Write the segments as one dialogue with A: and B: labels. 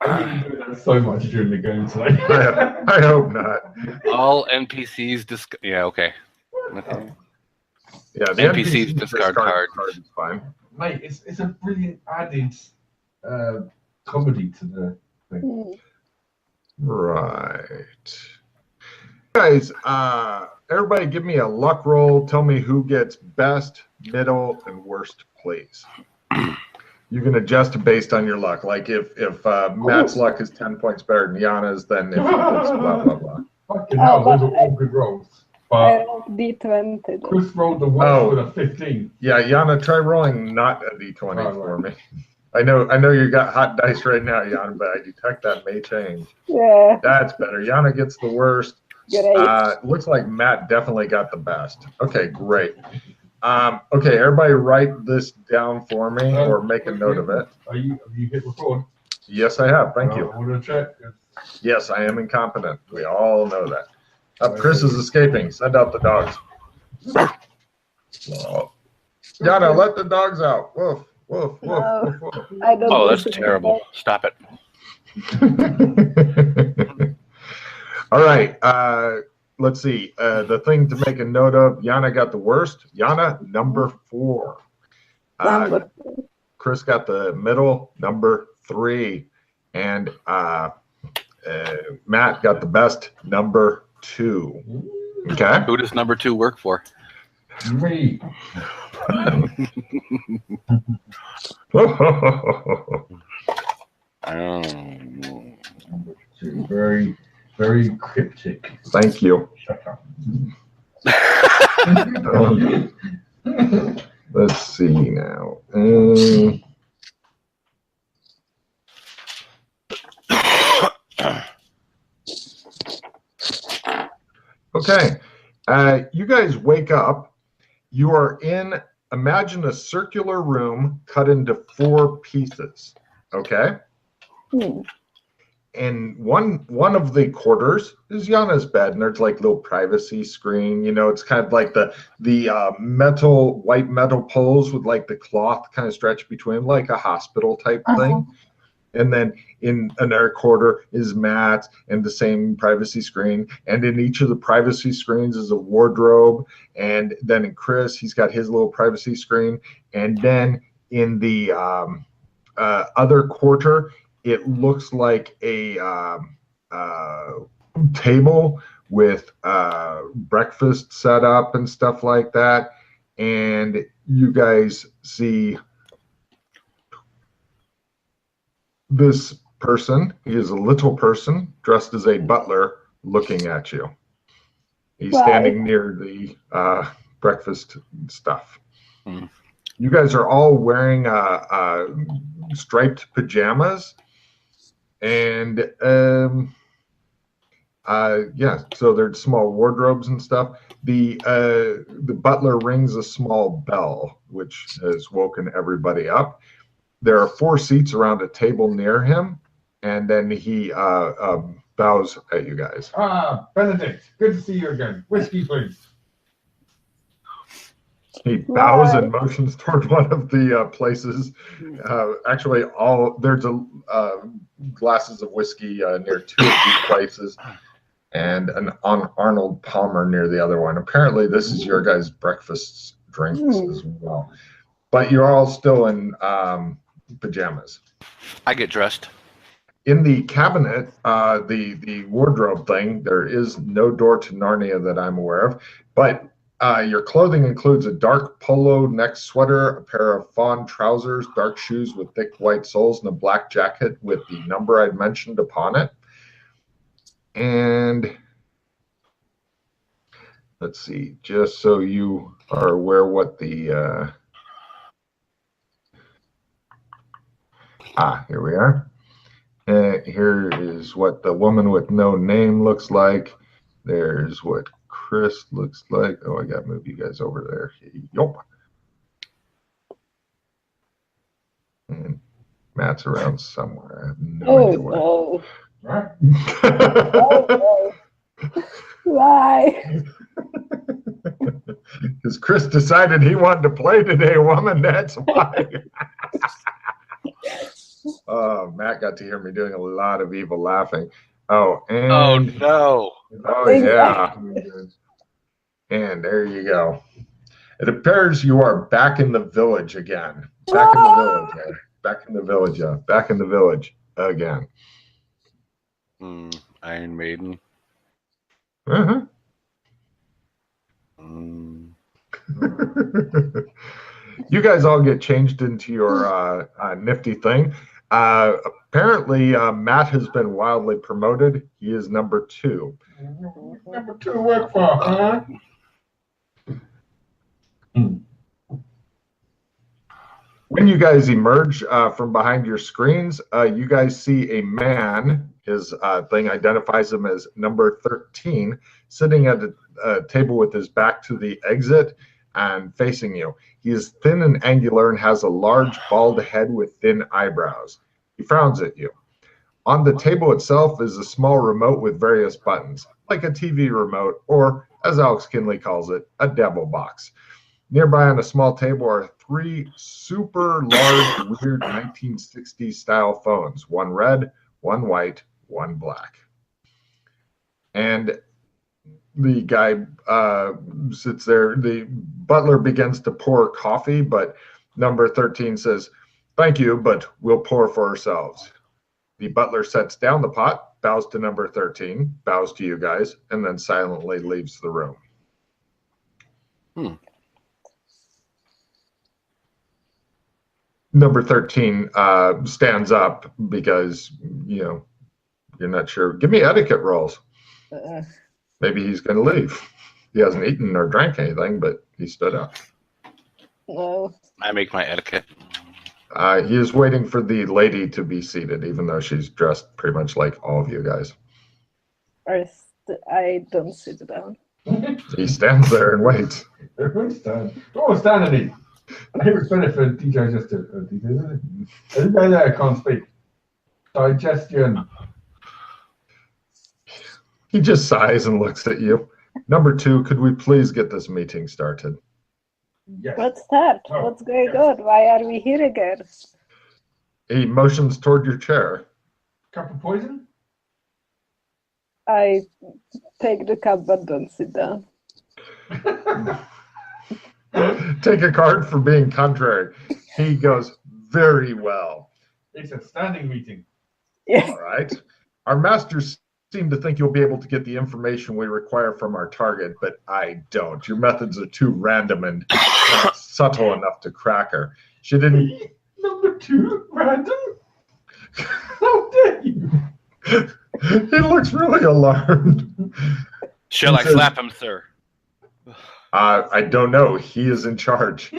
A: I'm doing that so much during the game today.
B: I hope not.
C: All NPCs yeah, okay.
B: Yeah, the
C: NPCs discard cards.
B: is fine.
A: Mate, it's a brilliant added comedy to the thing.
B: Right. Guys, everybody give me a luck roll. Tell me who gets best, middle, and worst, please. You can adjust based on your luck. Like if Matt's luck is 10 points better than Yana's, then if it's blah, blah, blah.
A: Fucking hell, those are all good rolls.
D: I rolled D20.
A: Chris rolled the worst with a 15.
B: Yeah, Yana, try rolling not a D20 for me. I know you got hot dice right now, Yana, but I detect that may change.
D: Yeah.
B: That's better. Yana gets the worst. Looks like Matt definitely got the best. Okay, great. Okay, everybody write this down for me or make a note of it.
A: Have you hit record?
B: Yes, I have. Thank you.
A: I want to check.
B: Yes, I am incompetent. We all know that. Chris is escaping. Send out the dogs. Yana, let the dogs out. Woof, woof, woof, woof, woof.
C: Oh, that's terrible. Stop it.
B: All right. Let's see. The thing to make a note of, Yana got the worst. Yana, number 4. Chris got the middle, number 3. And Matt got the best, number 2. Okay.
C: Who does number 2 work for?
A: Me. Very, very cryptic.
B: Thank you.
A: Shut up.
B: Let's see now. Okay. You guys wake up. You are in, imagine a circular room cut into 4 pieces. Okay? And one of the quarters is Yana's bed, and there's like little privacy screen. You know, it's kind of like the white metal poles with like the cloth kind of stretched between, like a hospital type thing. And then in another quarter is Matt's and the same privacy screen. And in each of the privacy screens is a wardrobe. And then in Chris, he's got his little privacy screen. And then in the other quarter, it looks like a table with breakfast set up and stuff like that. And you guys see this person. He is a little person dressed as a butler looking at you. He's standing near the breakfast stuff. You guys are all wearing striped pajamas. And yeah, so there's small wardrobes and stuff. The butler rings a small bell, which has woken everybody up. There are 4 seats around a table near him, and then he bows at you guys.
A: Benedict, good to see you again. Whiskey, please.
B: He bows and motions toward one of the places. Actually, there's glasses of whiskey near 2 of these places, and an Arnold Palmer near the other one. Apparently, this is your guys' breakfast drinks as well. But you're all still in pajamas.
C: I get dressed.
B: In the cabinet, the wardrobe thing, there is no door to Narnia that I'm aware of, but your clothing includes a dark polo neck sweater, a pair of fawn trousers, dark shoes with thick white soles, and a black jacket with the number I'd mentioned upon it. And let's see, just so you are aware what the here we are. Here is what the woman with no name looks like. There's what Chris looks like. Oh, I got to move you guys over there. Yup. And Matt's around somewhere. I have no idea where.
D: Why?
B: Because Chris decided he wanted to play today, woman. That's why. Oh, Matt got to hear me doing a lot of evil laughing. Oh, and
C: Oh no!
B: oh yeah. And there you go. It appears you are back in the village again. Back in the village. Back in the village. Yeah. Back in the village again.
C: Iron Maiden.
B: Uh-huh. You guys all get changed into your nifty thing. Apparently, Matt has been wildly promoted. He is number 2.
A: Number 2 to work for, huh?
B: When you guys emerge from behind your screens, you guys see a man. His thing identifies him as number 13, sitting at a table with his back to the exit and facing you. He is thin and angular and has a large bald head with thin eyebrows. He frowns at you. On the table itself is a small remote with various buttons, like a TV remote, or, as Alex Kinley calls it, a devil box. Nearby on a small table are 3 super large, weird 1960s style phones. One red, one white, one black. And the guy sits there. The butler begins to pour coffee, but number 13 says, "Thank you, but we'll pour for ourselves." The butler sets down the pot, bows to number 13, bows to you guys, and then silently leaves the room. Number 13 stands up because, you're not sure. Give me etiquette rolls. Maybe he's going to leave. He hasn't eaten or drank anything, but he stood up.
D: No.
C: I make my etiquette.
B: He is waiting for the lady to be seated, even though she's dressed pretty much like all of you guys.
D: I don't sit down.
B: He stands there and waits.
A: Everyone's stand. Oh, standing. I think it's better for DJ just to DJ, isn't it? Everybody there can't speak. Digestion.
B: He just sighs and looks at you. Number 2, could we please get this meeting started?
A: Yes.
D: What's that?
A: Oh,
D: What's going
A: yes.
D: on? Why are we here again?
B: He motions toward your chair.
A: Cup of poison?
D: I take the cup but don't sit down.
B: Take a card for being contrary. He goes, very well.
A: It's a standing meeting.
D: Yes.
B: All right. Our masters seem to think you'll be able to get the information we require from our target, but I don't. Your methods are too random and not subtle enough to crack her. She didn't...
A: Number 2, random? How dare you?
B: He looks really alarmed.
C: Shall I slap him, sir?
B: I don't know. He is in charge.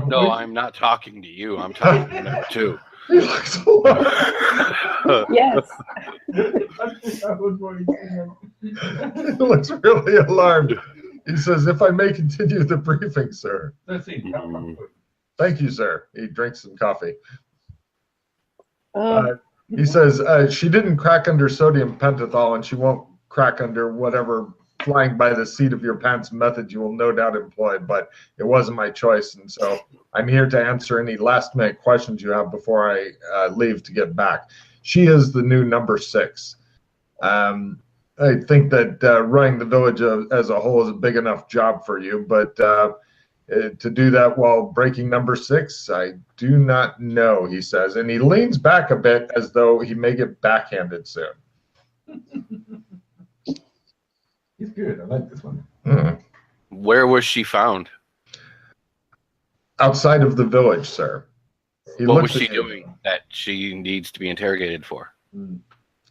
C: No, I'm not talking to you. I'm talking to number 2.
B: He looks alarmed.
D: Yes.
B: He looks really alarmed. He says, if I may continue the briefing, sir. Thank you, sir. He drinks some coffee. He says, she didn't crack under sodium pentothal, and she won't crack under whatever flying by the seat of your pants method you will no doubt employ, but it wasn't my choice, and so I'm here to answer any last-minute questions you have before I leave to get back. She is the new number 6. I think that running the village as a whole is a big enough job for you, but to do that while breaking number 6, I do not know, he says, and he leans back a bit as though he may get backhanded soon.
A: He's good. I like this one.
C: Where was she found?
B: Outside of the village, sir.
C: What was she doing that she needs to be interrogated for?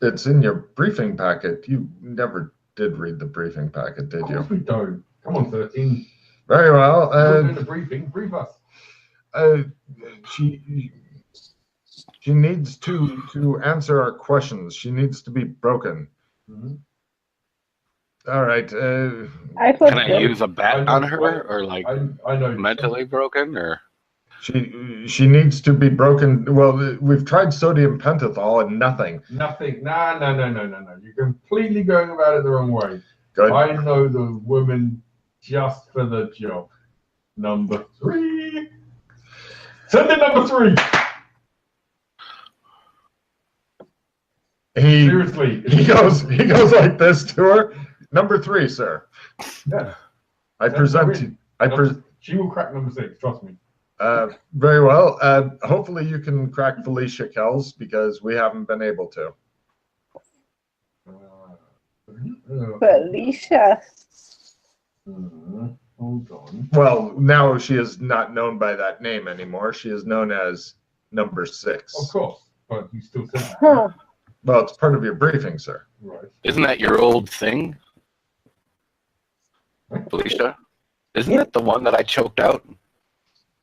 B: It's in your briefing packet. You never did read the briefing packet, did you?
A: Of course we don't. Come on, 13.
B: Very well.
A: We're doing the briefing. Brief us.
B: She needs to answer our questions. She needs to be broken. All right.
C: Can I use a bat on her, or like
A: I know
C: mentally broken, or?
B: She needs to be broken. Well, we've tried sodium pentothal and nothing.
A: Nothing. No. You're completely going about it the wrong way.
B: Good.
A: I know the woman just for the job. Number 3. Send in number 3. Seriously.
B: He goes like this to her. Number 3, sir.
A: Yeah.
B: I present you.
A: She will crack number 6, trust me.
B: Very well. Hopefully you can crack Felicia Kells because we haven't been able to.
D: Felicia.
A: Hold on.
B: Well, now she is not known by that name anymore. She is known as number 6.
A: Of course, but you still say that.
D: Huh.
B: Well, it's part of your briefing, sir.
A: Right.
C: Isn't that your old thing, Felicia? Isn't that the one that I choked out?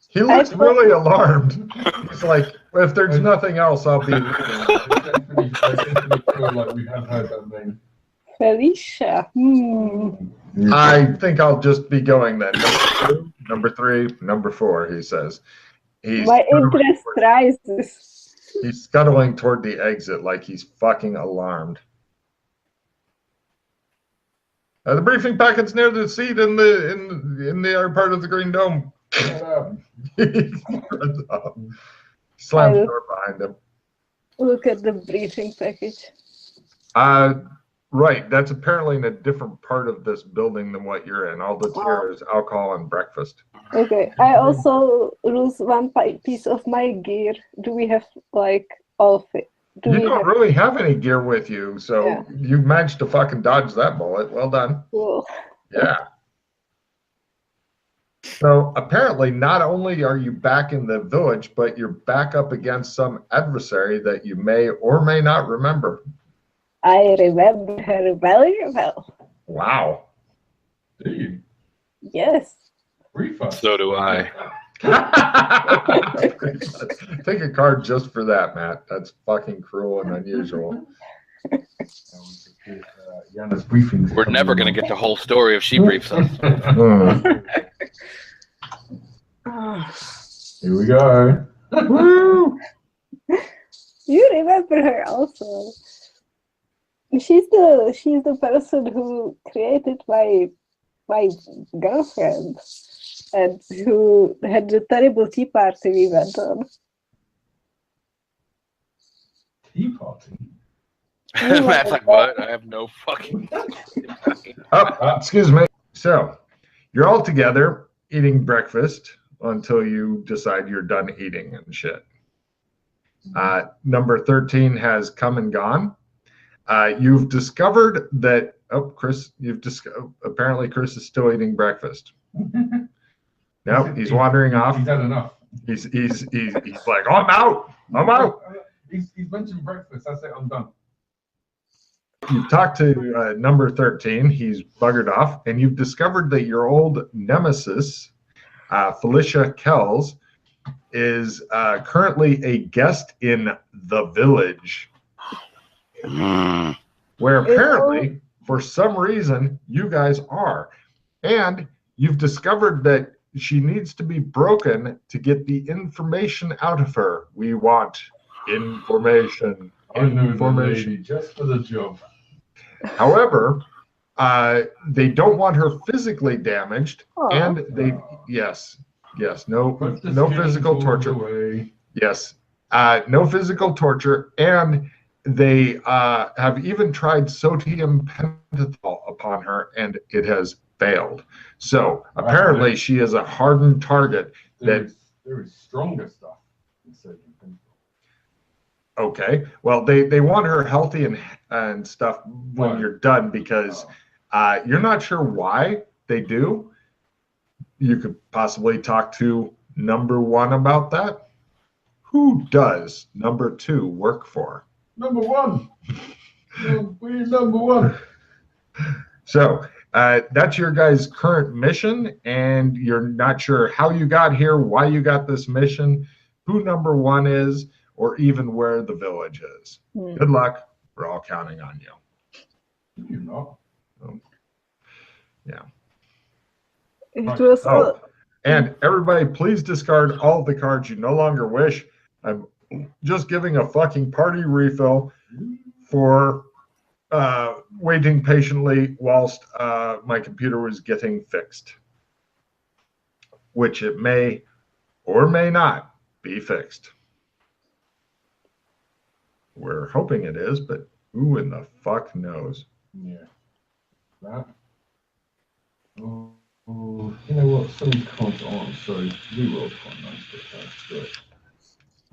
B: He looks really alarmed. He's like, if there's nothing else, I'll be leaving.
A: I feel like we have heard that name.
D: Felicia.
B: I think I'll just be going then. Number 2, number 3, number 4, he says.
D: My interest rises.
B: He's scuttling toward the exit like he's fucking alarmed. The briefing packet's near the seat in the other part of the green dome. He slams the door behind him.
D: Look at the briefing package.
B: Right. That's apparently in a different part of this building than what you're in. All that's here is alcohol and breakfast.
D: Okay. I also lose one piece of my gear. Do we have like all of it?
B: You don't really have any gear with you, so
D: Yeah.
B: you managed to fucking dodge that bullet. Well done.
D: Cool.
B: Yeah. So apparently not only are you back in the village, but you're back up against some adversary that you may or may not remember.
D: I remember her very well.
B: Wow.
A: Do you?
D: Yes.
A: Refund.
C: So do I.
B: Take a card just for that, Matt. That's fucking cruel and unusual.
A: Yana's briefing.
C: We're never going to get the whole story if she briefs us.
A: Here we go.
B: Woo!
D: You remember her also. She's the person who created my girlfriend and who had the terrible tea party we went on.
A: Tea party?
C: Matt's like, what? I have no fucking...
B: Oh, excuse me. So, you're all together eating breakfast until you decide you're done eating and shit. Number 13 has come and gone. You've discovered that, Chris, apparently Chris is still eating breakfast. No, he's wandering off.
A: He's had enough.
B: He's like, oh, I'm out. I'm out.
A: He's mentioned breakfast. That's it. I'm done.
B: You've talked to number 13. He's buggered off. And you've discovered that your old nemesis, Felicia Kells, is currently a guest in the village. Where apparently, for some reason, you guys are. And you've discovered that she needs to be broken to get the information out of her. We want information.
A: I know the
B: Information.
A: lady just for the job.
B: However, they don't want her physically damaged, and they no physical torture.
A: Away.
B: Yes, no physical torture, and they have even tried sodium pentothal upon her, and it has failed. So apparently, she is a hardened target.
A: There is stronger stuff than sodium pentothal.
B: Okay, well, they want her healthy and stuff when you're done because you're not sure why they do. You could possibly talk to number 1 about that. Who does number 2 work for?
A: Number 1. We're number 1.
B: So that's your guys' current mission, and you're not sure how you got here, why you got this mission, who number 1 is, or even where the village is. Good luck. We're all counting on you.
A: You're not.
B: Yeah.
D: It was
B: And everybody, please discard all the cards you no longer wish. I'm just giving a fucking party refill for waiting patiently whilst my computer was getting fixed, which it may or may not be fixed. We're hoping it is, but who in the fuck knows?
A: Yeah. That. Oh, you know what? Some cards aren't so reroll's quite nice, but that's good.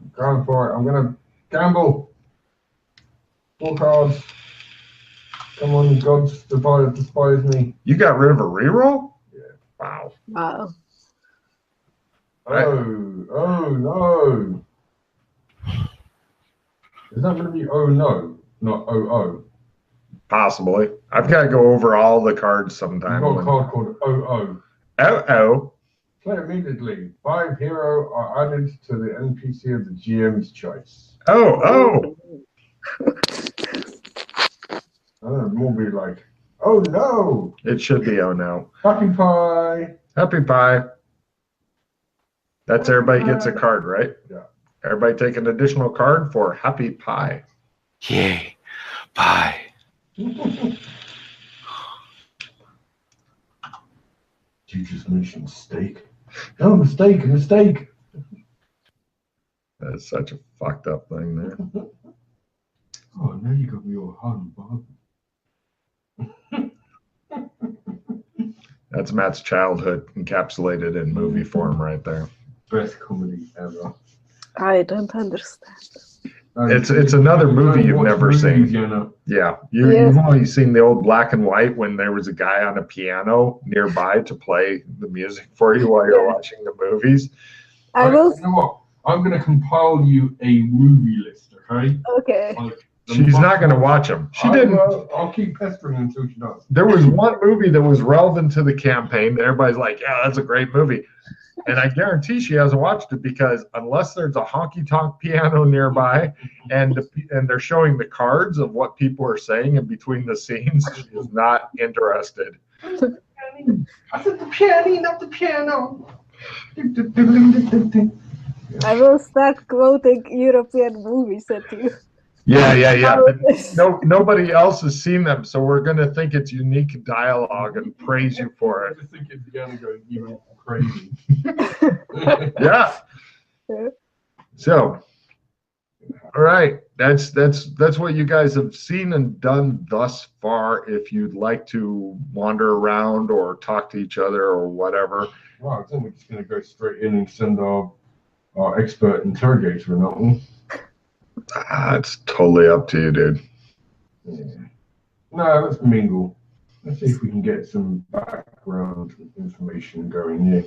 A: I'm going for it. I'm gonna gamble. 4 cards. Come on, gods, despise me.
B: You got rid of a reroll?
A: Yeah.
B: Wow.
D: Wow.
A: Oh no. Is that going to be oh no, not oh oh?
B: Possibly. I've got to go over all the cards sometime.
A: You've got a card called oh oh.
B: Oh oh.
A: Play immediately. 5 hero are added to the NPC of the GM's choice.
B: Oh oh.
A: I don't know, more be like, oh no.
B: It should be oh no.
A: Happy pie.
B: Happy pie. That's everybody gets a card, right?
A: Yeah.
B: Everybody take an additional card for happy pie.
C: Yay. Bye.
A: You just mentioned steak. Oh, mistake.
B: That's such a fucked up thing there.
A: Oh, now you got me all hot and bothered.
B: That's Matt's childhood encapsulated in movie form right there.
A: Best comedy ever.
D: I don't understand.
B: It's another movie you've never seen. Yeah, you've only seen the old black and white when there was a guy on a piano nearby to play the music for you while you're watching the movies.
D: I will.
A: You know what? I'm going to compile you a movie list, okay?
D: Okay.
B: She's not going to watch them. She didn't.
A: I'll keep pestering until she does.
B: There was one movie that was relevant to the campaign. Everybody's like, yeah, that's a great movie. And I guarantee she hasn't watched it because unless there's a honky-tonk piano nearby and they're showing the cards of what people are saying in between the scenes, she is not interested.
A: I said the piano, not the piano.
D: I will start quoting European movies at you.
B: Yeah. But nobody else has seen them, so we're going to think it's unique dialogue and praise you for it.
A: I think it's going to go even crazy.
B: Yeah. So, all right, that's what you guys have seen and done thus far. If you'd like to wander around or talk to each other or whatever.
A: Well, I think we're just going to go straight in and send our expert interrogator, not we?
B: It's totally up to you, dude.
A: Yeah. No, let's mingle. Let's see if we can get some background information going here.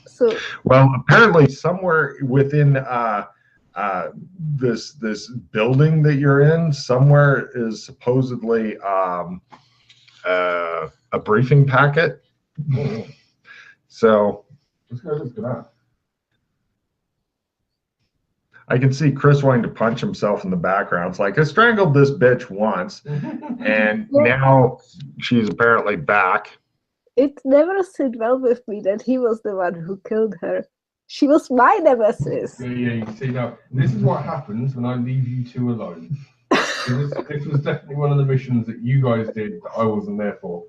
D: So,
B: well, apparently somewhere within this building that you're in, somewhere is supposedly a briefing packet.
A: Oh.
B: So
A: let's go look at that.
B: I can see Chris wanting to punch himself in the background. It's like, I strangled this bitch once, and now she's apparently back.
D: It never sit well with me that he was the one who killed her. She was my nemesis.
A: Yeah, you see, now, this is what happens when I leave you two alone. This was definitely one of the missions that you guys did that I wasn't there for.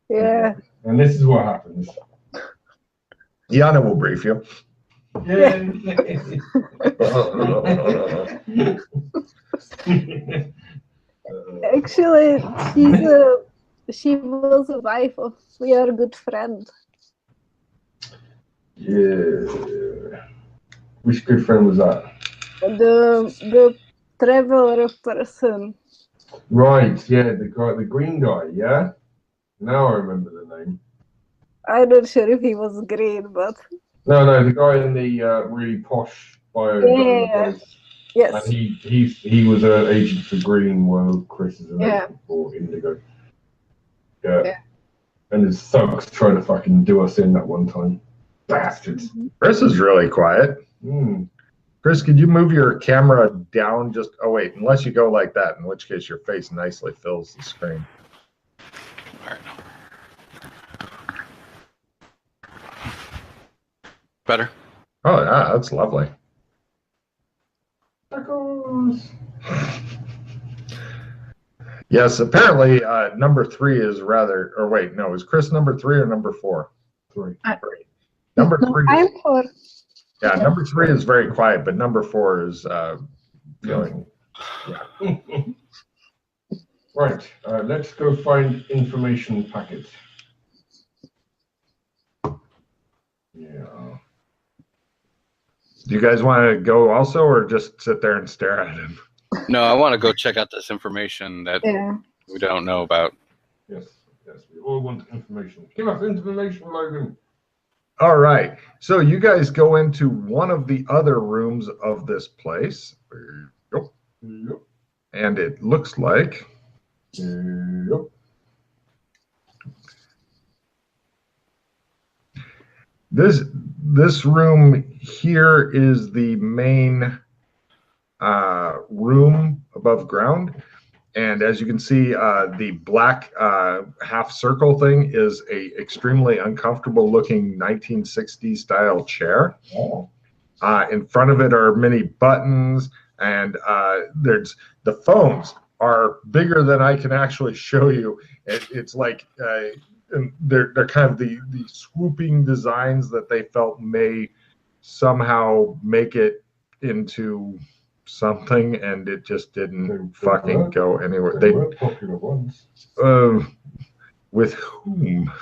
D: Yeah.
A: And this is what happens.
B: Yana will brief you.
A: Yeah.
D: Actually, she was a wife of your good friend.
A: Yeah. Which good friend was that?
D: The traveler person.
A: Right, yeah, the green guy, yeah? Now I remember the name.
D: I'm not sure if he was green, but...
A: No, the guy in the really posh bio.
D: Yeah. Yes.
A: And he was an agent for Green, while Chris is an agent for Indigo. Yeah. And his thugs tried to fucking do us in that one time. Bastards.
B: Chris is really quiet. Chris, could you move your camera down just... Oh, wait, unless you go like that, in which case your face nicely fills the screen.
C: All right. Better?
B: Oh, yeah, that's lovely. Yes, apparently number 3 is rather, or wait, no, is Chris number 3 or number 4?
A: 3.
B: Number
D: No,
B: 3
D: I'm
B: is,
D: for.
B: yeah, number 3 is very quiet, but number 4 is feeling, yeah.
A: Right, let's go find information packets. Yeah.
B: Do you guys want to go also, or just sit there and stare at him?
C: No, I want to go check out this information that
D: Yeah.
C: we don't know about.
A: Yes, we all want information. Give us information, Logan.
B: All right, so you guys go into one of the other rooms of this place. Yep.
A: Yep.
B: And it looks like
A: Yep.
B: this room here is the main room above ground. And as you can see, the black half circle thing is a extremely uncomfortable looking 1960s style chair.
A: Oh.
B: In front of it are many buttons, and there's the phones are bigger than I can actually show you. It's like they're kind of the swooping designs that they felt may somehow make it into something, and it just didn't fucking go anywhere.
A: They were popular ones.
B: With whom?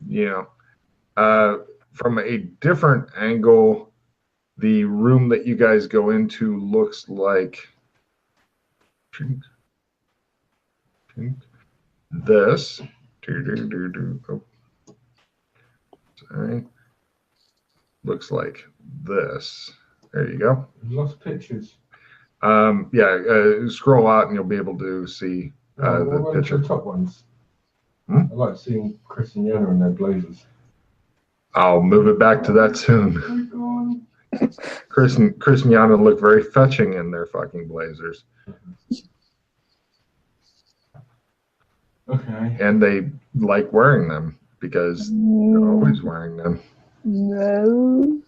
B: You know, from a different angle, the room that you guys go into looks like this. Oh. Sorry. Looks like this. There you go.
A: Lost pictures.
B: Yeah, scroll out and you'll be able to see the picture.
A: The top ones.
B: Hmm?
A: I like seeing Chris and Yana in their blazers.
B: I'll move it back to that soon. Chris and Yana look very fetching in their fucking blazers.
A: Okay.
B: And they like wearing them because they're always wearing them.
D: No.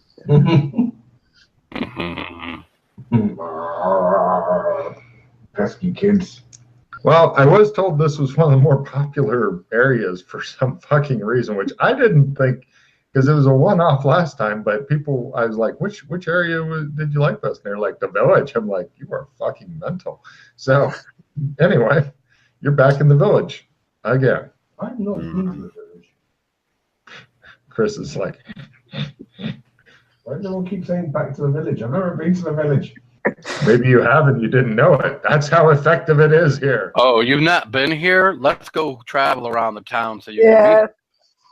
A: Pesky kids.
B: Well, I was told this was one of the more popular areas for some fucking reason, which I didn't think, because it was a one-off last time, but people, I was like, which area did you like best? And they're like, the village. I'm like, you are fucking mental. So anyway, you're back in the village again.
A: I'm not into the village.
B: Chris is like,
A: Why do everyone keep saying back to the village? I've never been to the village.
B: maybe you haven't, you didn't know it. That's how effective it is here.
C: Oh, you've not been here? Let's go travel around the town so you
D: Yeah.
C: can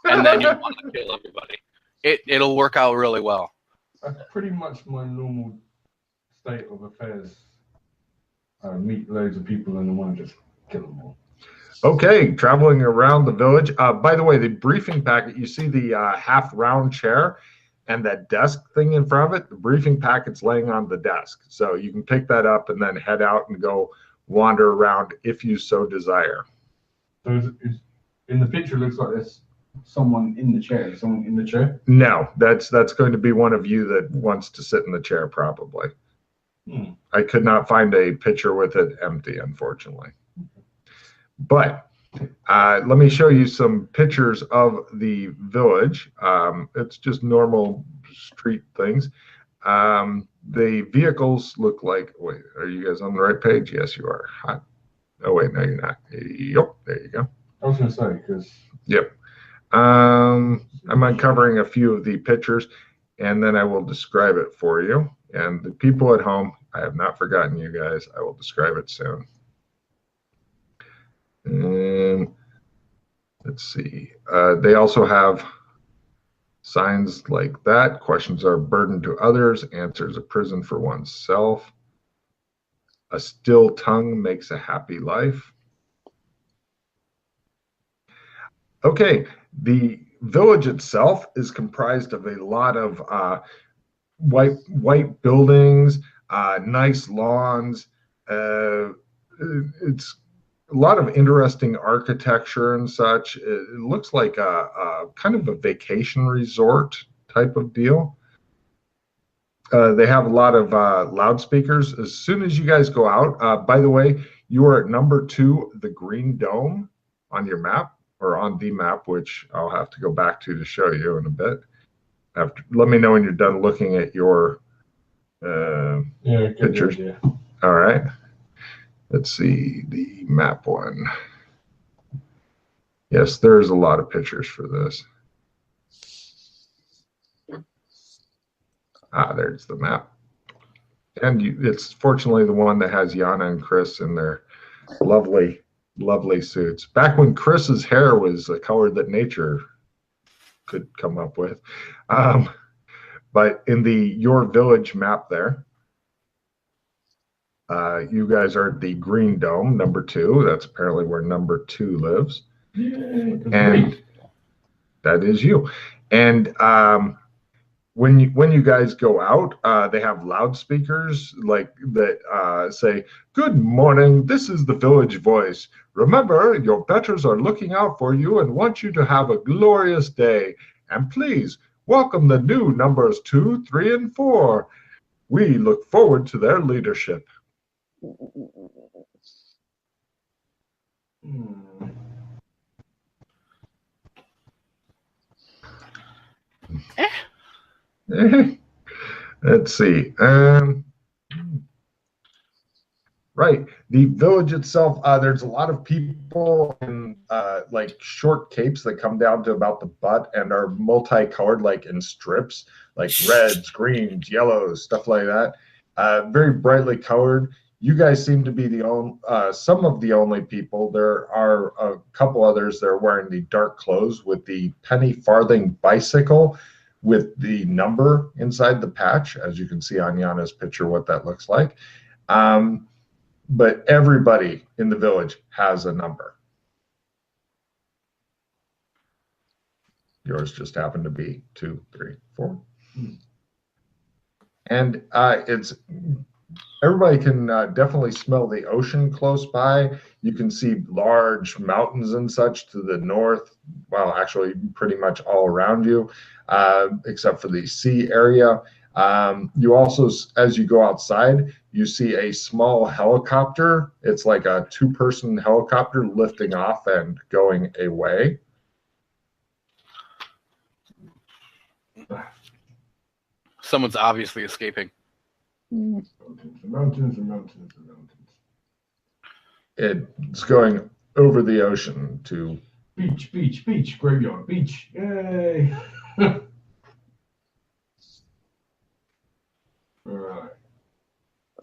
C: meet, and then you want to kill everybody. It'll work out really well.
A: That's pretty much my normal state of affairs. I meet loads of people and I want to just kill them all.
B: Okay, traveling around the village. By the way, the briefing packet, you see the half round chair and that desk thing in front of it, the briefing packet's laying on the desk. So you can pick that up and then head out and go wander around if you so desire.
A: So in the picture, it looks like there's someone in the chair. Is someone in the chair?
B: No, that's going to be one of you that wants to sit in the chair, probably. I could not find a picture with it empty, unfortunately. But let me show you some pictures of the village. It's just normal street things. The vehicles look like, wait, are you guys on the right page? Yes, you are. Hot. Oh, wait, no, you're not. Yep, there you go.
A: I was going to say, because...
B: Yep. I'm uncovering a few of the pictures, and then I will describe it for you. And the people at home, I have not forgotten you guys. I will describe it soon. And let's see. They also have signs like that. Questions are a burden to others. Answers a prison for oneself. A still tongue makes a happy life. Okay, the village itself is comprised of a lot of white buildings, nice lawns. It's a lot of interesting architecture and such. It looks like a kind of a vacation resort type of deal. They have a lot of loudspeakers. As soon as you guys go out, by the way, You are at number 2, the green dome on your map, or on the map, which I'll have to go back to show you in a bit. Let me know when you're done looking at your pictures.
A: Idea.
B: All right. Let's see the map one. Yes, there's a lot of pictures for this. There's the map. And it's fortunately the one that has Yana and Chris in their lovely, lovely suits. Back when Chris's hair was a color that nature could come up with. But in the Your Village map there, you guys are at the Green Dome, number 2. That's apparently where number 2 lives. And that is you. And when you guys go out, they have loudspeakers like that say, "Good morning, this is the Village Voice. Remember, your betters are looking out for you and want you to have a glorious day. And please welcome the new numbers 2, 3, and 4. We look forward to their leadership." Let's see. Right. The village itself, there's a lot of people in like short capes that come down to about the butt and are multicolored, like in strips, like reds, greens, yellows, stuff like that. Very brightly colored. You guys seem to be some of the only people. There are a couple others that are wearing the dark clothes with the penny farthing bicycle with the number inside the patch, as you can see on Yana's picture what that looks like. But everybody in the village has a number. Yours just happened to be 2, 3, 4. And everybody can definitely smell the ocean close by. You can see large mountains and such to the north. Well, actually, pretty much all around you, except for the sea area. You also, as you go outside, you see a small helicopter. It's like a 2-person helicopter lifting off and going away.
C: Someone's obviously escaping.
A: Mountains.
B: It's going over the ocean to
A: beach, graveyard, beach. Yay! All right.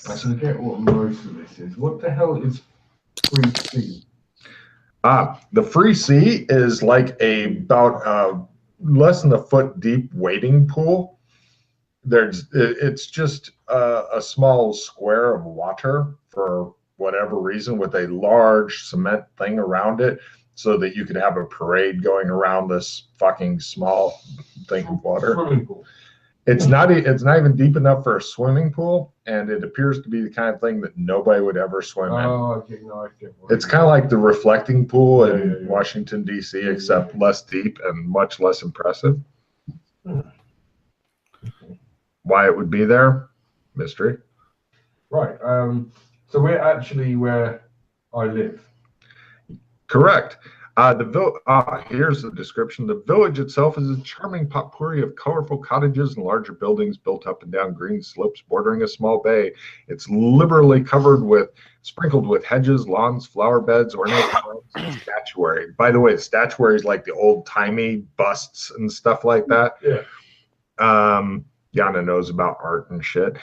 A: I forget what most of this is. What the hell is free sea?
B: The free sea is like about less than a foot deep wading pool. It's just a small square of water for whatever reason with a large cement thing around it so that you could have a parade going around this fucking small thing of water.
A: Swimming pool.
B: It's not even deep enough for a swimming pool, and it appears to be the kind of thing that nobody would ever swim in.
A: Oh, okay, no, I get
B: It's kind of like the reflecting pool in Washington, D.C., except less deep and much less impressive. Why it would be there? Mystery.
A: Right. So we're actually where I live.
B: Correct. Here's the description. The village itself is a charming potpourri of colorful cottages and larger buildings built up and down green slopes bordering a small bay. It's liberally sprinkled with hedges, lawns, flower beds, ornate plants, and statuary. By the way, the statuary is like the old-timey busts and stuff like that.
A: Yeah.
B: Yana knows about art and shit.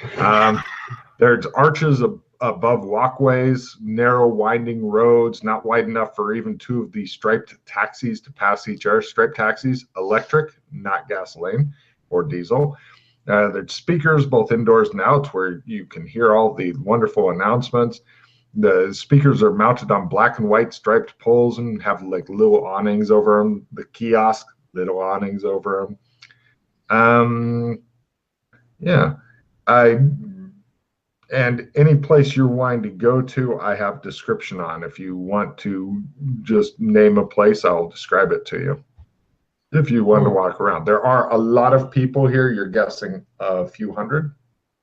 B: There's arches above walkways, narrow winding roads, not wide enough for even 2 of the striped taxis to pass each other. Striped taxis, electric, not gasoline or diesel. There's speakers both indoors and out where you can hear all the wonderful announcements. The speakers are mounted on black and white striped poles and have like little awnings over them. The kiosk, little awnings over them. Yeah, and any place you're wanting to go to, I have description on. If you want to just name a place, I'll describe it to you. If you want to walk around, there are a lot of people here. You're guessing a few hundred.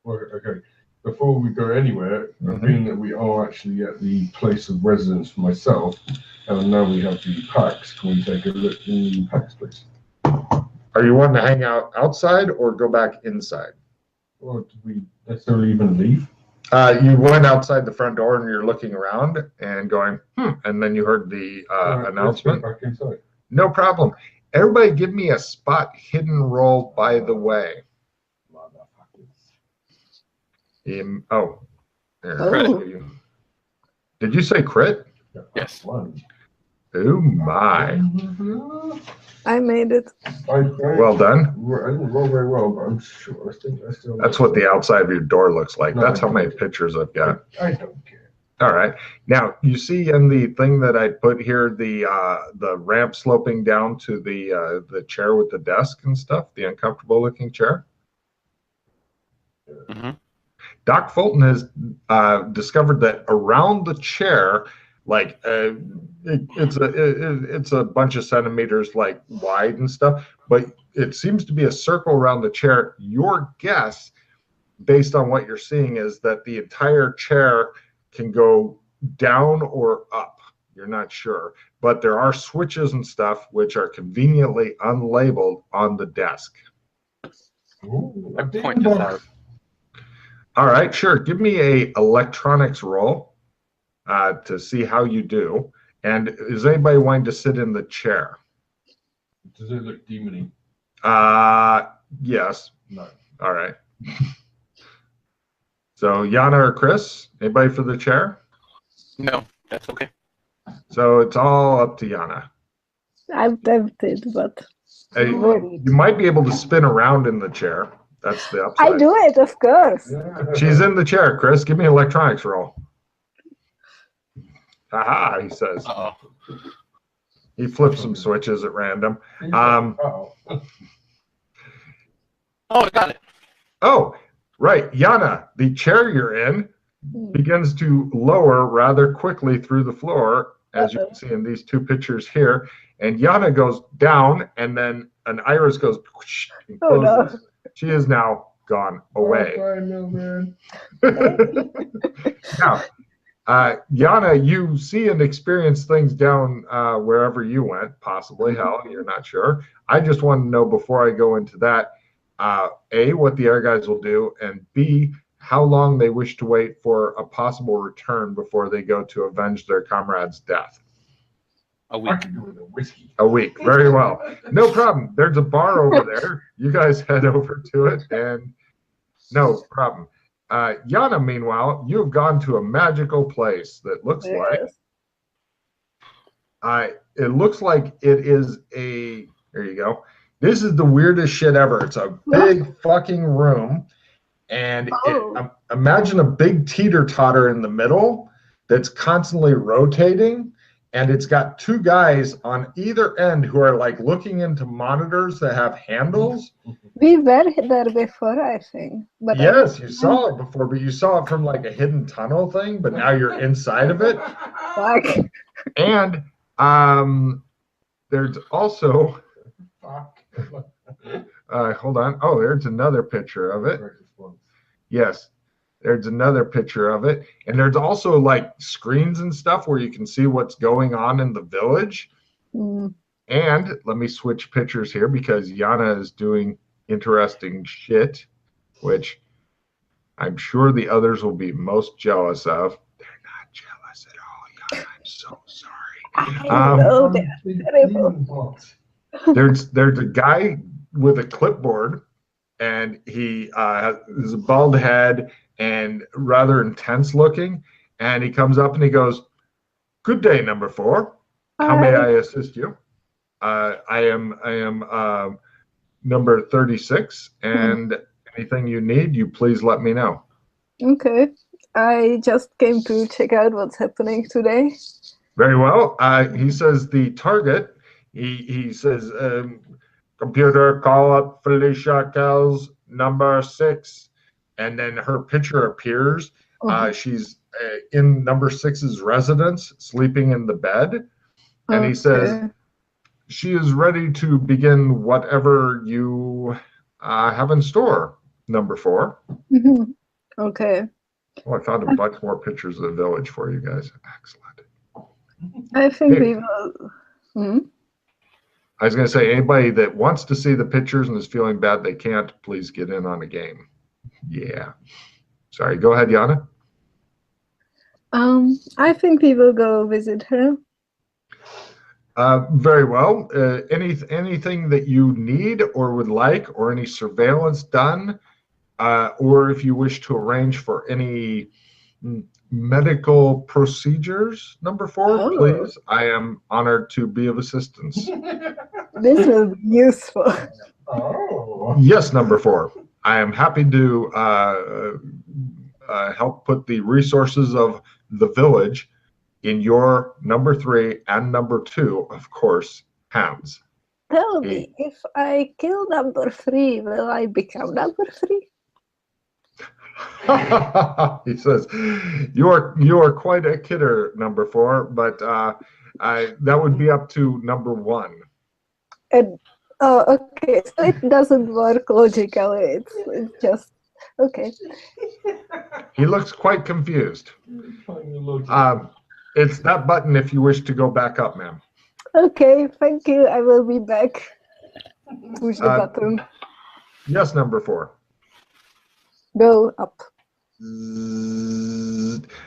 A: Okay. before we go anywhere, being that we are actually at the place of residence for myself, and now we have the packs, can we take a look in the packs, please?
B: Are you wanting to hang out outside or go back inside?
A: Or did we necessarily even leave?
B: You went outside the front door and you're looking around and going, and then you heard the announcement.
A: Let's go back inside.
B: No problem. Everybody give me a spot hidden roll, by the way. Oh. There.
D: Oh.
B: Did you say crit?
C: Yes.
B: Oh my.
D: I made it.
B: Well done.
A: I didn't roll very well, but I'm sure.
B: That's what the outside of your door looks like. That's how many pictures I've got.
A: I don't care.
B: All right. Now you see in the thing that I put here the ramp sloping down to the chair with the desk and stuff, the uncomfortable looking chair.
C: Mm-hmm.
B: Doc Fulton has discovered that around the chair, like it's a bunch of centimeters like wide and stuff, but it seems to be a circle around the chair. Your guess, based on what you're seeing, is that the entire chair can go down or up. You're not sure, but there are switches and stuff which are conveniently unlabeled on the desk.
A: Ooh,
C: I point this out.
B: All right, sure. Give me a electronics roll to see how you do. And is anybody wanting to sit in the chair?
A: Does it look demony?
B: Yes.
A: No.
B: All right. So Yana or Chris, anybody for the chair?
C: No, that's okay.
B: So it's all up to Yana.
D: I'm tempted, but
B: You might be able to spin around in the chair. That's the upside.
D: I do it, of course.
B: She's in the chair, Chris. Give me an electronics roll. Haha, he says.
C: Uh-oh.
B: He flips some switches at random.
C: Oh, I got it.
B: Oh, right. Yana, the chair you're in begins to lower rather quickly through the floor, as you can see in these two pictures here. And Yana goes down, and then an iris goes whoosh, and closes.
D: Oh, no.
B: She is now gone away. Now, Yana, you see and experience things down wherever you went, possibly. Hell, you're not sure. I just want to know before I go into that, A, what the air guys will do, and B, how long they wish to wait for a possible return before they go to avenge their comrade's death.
C: A week.
A: I can do it with a whiskey.
B: A week. Very well. No problem. There's a bar over there. You guys head over to it, and no problem. Yana, meanwhile, you've gone to a magical place that looks like it looks like it is a. There you go. This is the weirdest shit ever. It's a big fucking room, and imagine a big teeter-totter in the middle that's constantly rotating. And it's got two guys on either end who are like looking into monitors that have handles.
D: We were there before, I think. But
B: yes, you saw it before, but you saw it from like a hidden tunnel thing, but now you're inside of it.
D: Fuck.
B: And there's also, hold on. Oh, there's another picture of it. Yes. There's another picture of it. And there's also like screens and stuff where you can see what's going on in the village. And let me switch pictures here because Yana is doing interesting shit, which I'm sure the others will be most jealous of. They're not jealous at all, Yana. I'm so sorry.
D: I know they're terrible.
B: There's a guy with a clipboard, and he has a bald head and rather intense looking, and he comes up and he goes, "Good day, number 4. How may I assist you? I am number 36, and anything you need, you please let me know."
D: Okay, I just came to check out what's happening today.
B: Very well. He says the target. He says, "Computer, call up Felicia Kells, number 6." And then her picture appears. She's in number 6's residence, sleeping in the bed. And he says, she is ready to begin whatever you have in store, number 4.
D: Okay.
B: Oh, I found a bunch more pictures of the village for you guys. Excellent.
D: I think
B: Hey.
D: we will. Hmm?
B: I was going to say, anybody that wants to see the pictures and is feeling bad they can't, please get in on the game. Yeah. Sorry, go ahead, Yana.
D: I think we will go visit her.
B: Very well. Anything that you need or would like, or any surveillance done, or if you wish to arrange for any medical procedures, number 4,
D: Oh.
B: please. I am honored to be of assistance.
D: This will be useful.
A: Oh.
B: Yes, number 4. I am happy to help put the resources of the village in your number 3 and number 2, of course, hands.
D: Tell me, if I kill number 3, will I become number 3?
B: He says, "You are quite a kidder, number 4, but that would be up to number 1."
D: Oh, okay. So it doesn't work logically. It's just okay.
B: He looks quite confused. It's that button if you wish to go back up, ma'am.
D: Okay, thank you. I will be back. Push the button.
B: Yes, number 4.
D: Go up.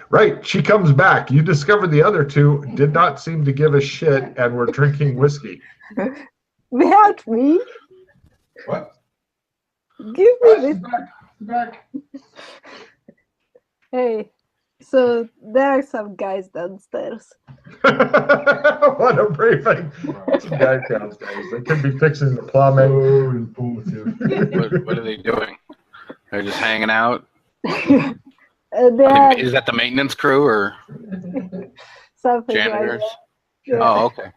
B: Right, she comes back. You discover the other 2 did not seem to give a shit and were drinking whiskey.
D: Without me?
A: What?
D: Give me this.
A: Back.
D: Hey, so there are some guys downstairs.
B: What a briefing. Some guys downstairs. They could be fixing the plumbing.
A: So informative.
C: What are they doing? They're just hanging out.
D: They are
C: Is that the maintenance crew or
D: something
C: janitors?
D: like that.
C: Oh, okay.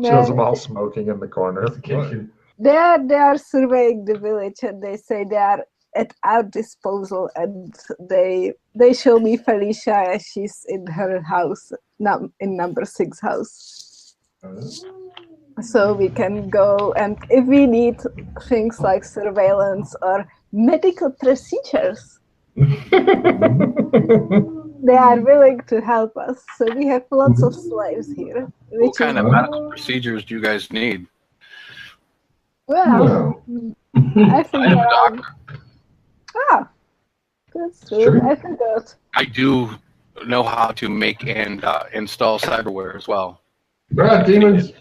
B: Shows them all smoking in the corner.
A: That's the kitchen.
D: They are surveying the village, and they say they are at our disposal, and they show me Felicia as she's in her house, in number 6 house. So we can go, and if we need things like surveillance or medical procedures, they are willing to help us. So we have lots of slaves here.
C: What kind of medical procedures do you guys need?
D: Well, I think
C: I'm a doctor.
D: That's true.
A: Sure.
D: I forgot.
C: I do know how to make and install cyberware as well.
A: Demons.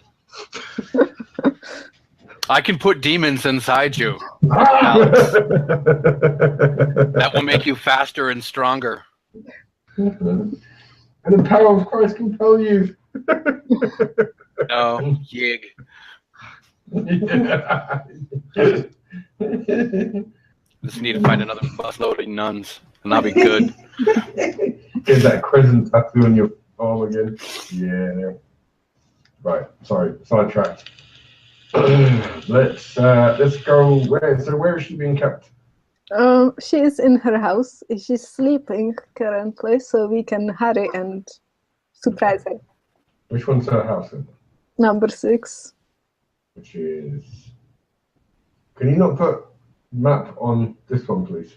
C: I can put demons inside you. Alex. That will make you faster and stronger.
A: And the power of Christ compel you.
C: No, yig. Just need to find another busload of nuns, and I'll be good.
A: Get that crescent tattoo on your arm again. Yeah. Right. Sorry. Sidetracked. Let's go. Where is she being kept?
D: She is in her house. She's sleeping currently, so we can hurry and surprise her.
A: Which one's her house then?
D: Number 6.
A: Which is. Can you not put map on this one, please?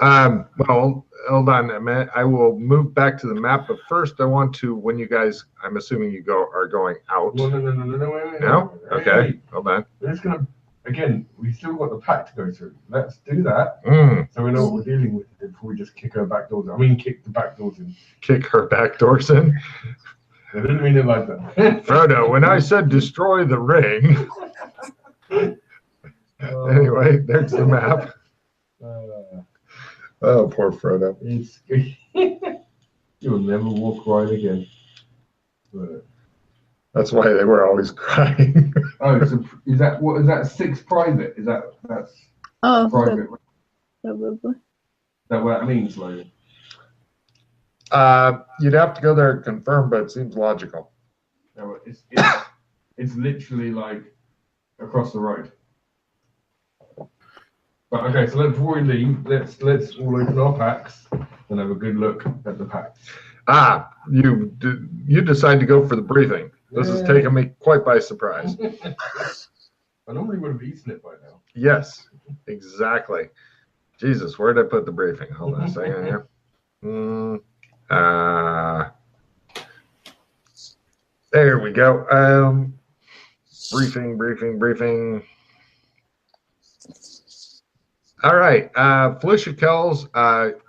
B: Well, hold on a minute. I will move back to the map, but first I want to, when you guys, I'm assuming you are going out.
A: No, wait.
B: No? Okay,
A: Wait.
B: hold on.
A: We're just gonna, again, we still got the pack to go through. Let's do that. So we know what we're dealing with before we just kick her back doors in. I mean, kick the back doors in.
B: Kick her back doors in.
A: I didn't mean it like that.
B: Frodo, when I said destroy the ring. Anyway, there's the map. Oh, poor Frodo.
A: You'll never walk right again. But,
B: That's why they were always crying.
A: so is that 6 private? That's private?
D: Probably.
A: Is that what that means, Logan?
B: You'd have to go there and confirm, but it seems logical.
A: No, it's literally like across the road. But okay, so before we leave, let's all open our packs and have a good look at the packs.
B: You decide to go for the briefing. This has taken me quite by surprise.
A: I normally would have eaten it by now.
B: Yes, exactly. Jesus, where did I put the briefing? Hold on a second here. There we go. Briefing. All right. Felicia Kells,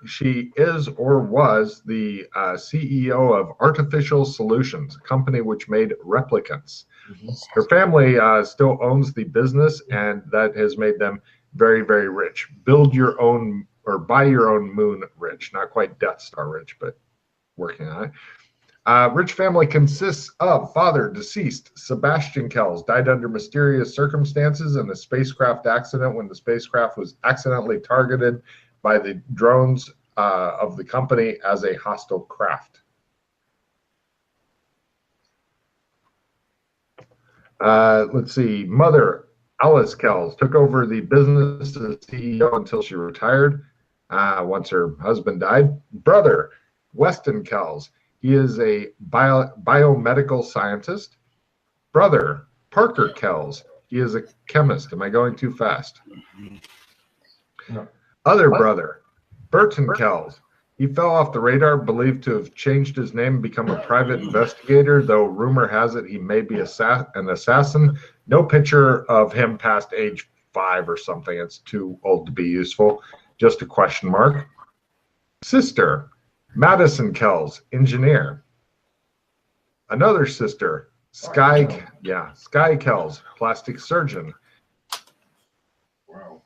B: she is or was the CEO of Artificial Solutions, a company which made replicants. Her family still owns the business, and that has made them very, very rich. Build your own or buy your own moon rich. Not quite Death Star rich, but working on it. Rich family consists of father, deceased, Sebastian Kells, died under mysterious circumstances in a spacecraft accident when the spacecraft was accidentally targeted by the drones of the company as a hostile craft. Let's see. Mother, Alice Kells, took over the business as CEO until she retired once her husband died. Brother, Weston Kells. He is a biomedical scientist. Brother, Parker Kells. He is a chemist. Am I going too fast?
A: No.
B: Other brother, Burton Kells. He fell off the radar, believed to have changed his name and become a private investigator, though rumor has it he may be an assassin. No picture of him past age 5 or something. It's too old to be useful. Just a question mark. Sister, Madison Kells, engineer. Another sister, Sky Kells, plastic surgeon.
A: Wow.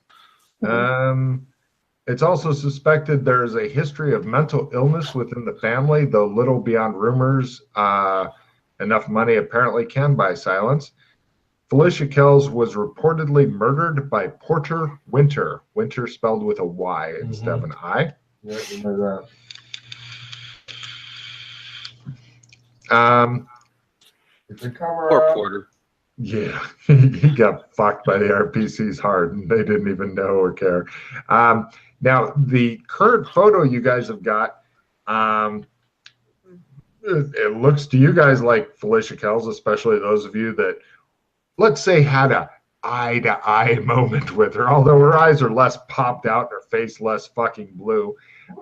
B: It's also suspected there is a history of mental illness within the family, though little beyond rumors. Enough money apparently can buy silence. Felicia Kells was reportedly murdered by Porter Winter. Winter spelled with a Y instead of an I.
A: Yeah, you know that. If the camera,
C: Poor Porter.
B: Yeah, he got fucked by the RPCs hard, and they didn't even know or care. Now, the current photo you guys have got, it looks to you guys like Felicia Kells, especially those of you that, let's say, had a eye-to-eye moment with her, although her eyes are less popped out and her face less fucking blue.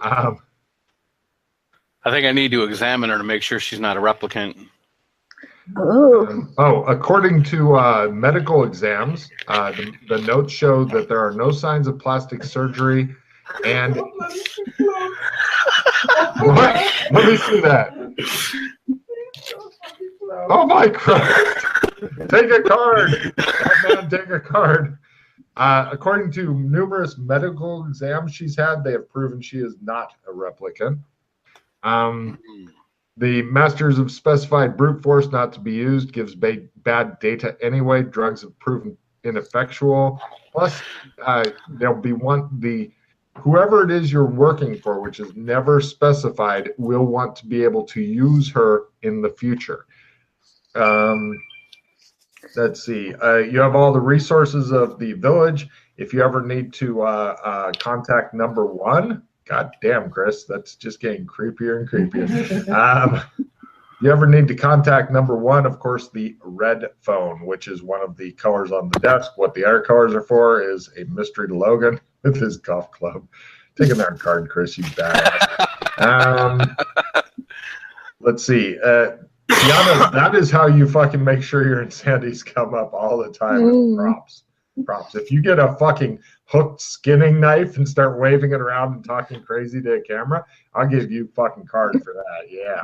C: I think I need to examine her to make sure she's not a replicant.
B: According to medical exams, the notes show that there are no signs of plastic surgery. And what? Let me see that. Oh my Christ! Take a card, man. Take a card. According to numerous medical exams she's had, they have proven she is not a replicant. The Masters have specified brute force not to be used, gives bad data anyway. Drugs have proven ineffectual. Plus, there'll be whoever it is you're working for, which is never specified, will want to be able to use her in the future. Let's see. You have all the resources of the village. If you ever need to contact number 1, God damn, Chris, that's just getting creepier and creepier. You ever need to contact number 1, of course, the red phone, which is one of the colors on the desk. What the other colors are for is a mystery to Logan with his golf club. Take another card, Chris, you badass. Let's see. Yana, that is how you fucking make sure your insanities come up all the time with props. If you get a fucking hooked skinning knife and start waving it around and talking crazy to a camera, I'll give you fucking cards for that. Yeah.